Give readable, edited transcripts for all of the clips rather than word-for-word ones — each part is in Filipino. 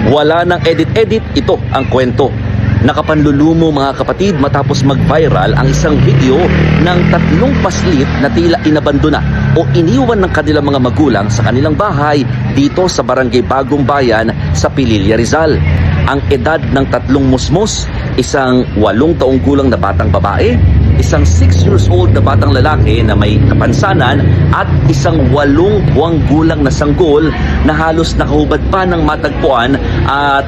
Wala nang edit-edit, ito ang kwento. Nakapanlulumo mga kapatid matapos mag-viral ang isang video ng 3 paslit na tila inabandona o iniwan ng kanilang mga magulang sa kanilang bahay dito sa Barangay Bagong Bayan sa Pililla, Rizal. Ang edad ng 3 musmos, isang 8 taong gulang na batang babae, isang 6 years old na batang lalaki na may kapansanan at isang 8 buwang gulang na sanggol na halos nakahubad pa ng matagpuan at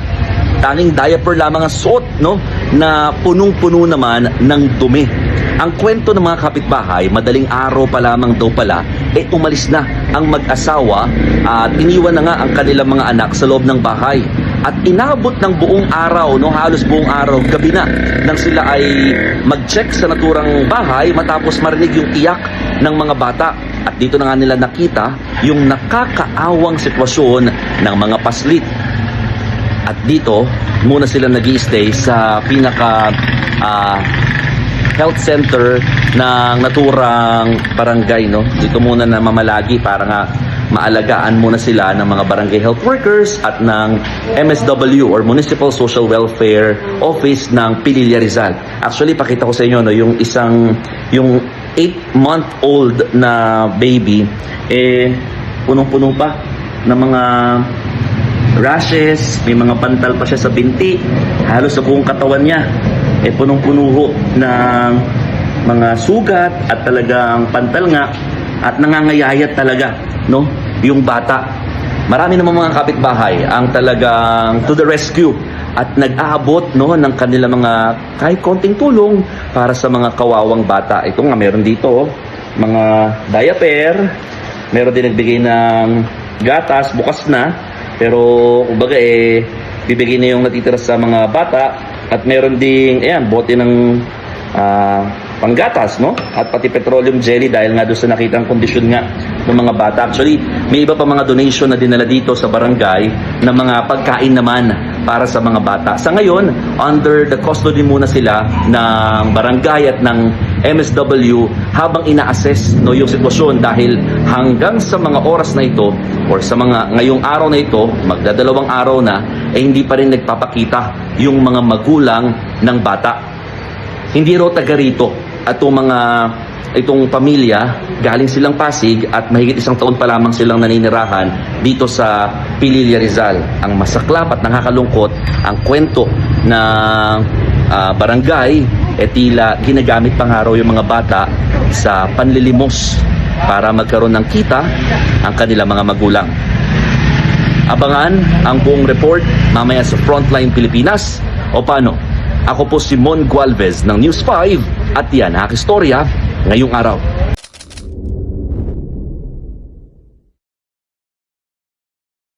tanging diaper lamang ang suot, no, na punong-puno naman ng dumi. Ang kwento ng mga kapitbahay, madaling araw pa lamang daw pala, umalis na ang mag-asawa at iniwan na nga ang kanilang mga anak sa loob ng bahay. At inabot ng buong araw, no, halos buong araw, gabi na, nang sila ay mag-check sa naturang bahay matapos marinig yung iyak ng mga bata. At dito na nga nila nakita yung nakakaawang sitwasyon ng mga paslit. At dito, muna sila nag-i-stay sa pinaka health center ng naturang barangay, no? Dito muna na mamalagi para nga maalagaan muna sila ng mga barangay health workers at ng MSW or Municipal Social Welfare Office ng Pililla, Rizal. Actually, pakita ko sa inyo, no, yung 8-month-old na baby, punong-puno pa ng mga rashes, may mga pantal pa siya sa binti, halos sa buong katawan niya punong-puno ho ng mga sugat at talagang pantal nga at nangangayayat talaga, no, yung bata. Marami namang mga kapitbahay ang talagang to the rescue at nag-aabot, no, ng kanilang mga kahit konting tulong para sa mga kawawang bata. Ito nga, meron dito mga diaper, meron din nagbigay ng gatas, bukas na. Pero, kumbaga bibigay na yung natitira sa mga bata at meron ding, bote ng panggatas, no? At pati petroleum jelly dahil nga doon sa nakitang kondisyon nga ng mga bata. Actually, may iba pa mga donation na dinala dito sa barangay na mga pagkain naman para sa mga bata. Sa ngayon, under the custody muna sila ng barangay at ng MSW habang ina-assess, no, yung sitwasyon dahil hanggang sa mga oras na ito or sa mga ngayong araw na ito, magdadalawang araw na, hindi pa rin nagpapakita yung mga magulang ng bata. Hindi raw taga rito at itong pamilya, galing silang Pasig at mahigit 1 taon pa lamang silang naninirahan dito sa Pililla, Rizal. Ang masaklap at nakakalungkot, ang kwento ng barangay, tila ginagamit pa nga raw yung mga bata sa panlilimos para magkaroon ng kita ang kanilang mga magulang. Abangan ang buong report mamaya sa Frontline Pilipinas. O paano? Ako po si Mon Gualvez ng News 5 at yan ang istorya ngayong araw.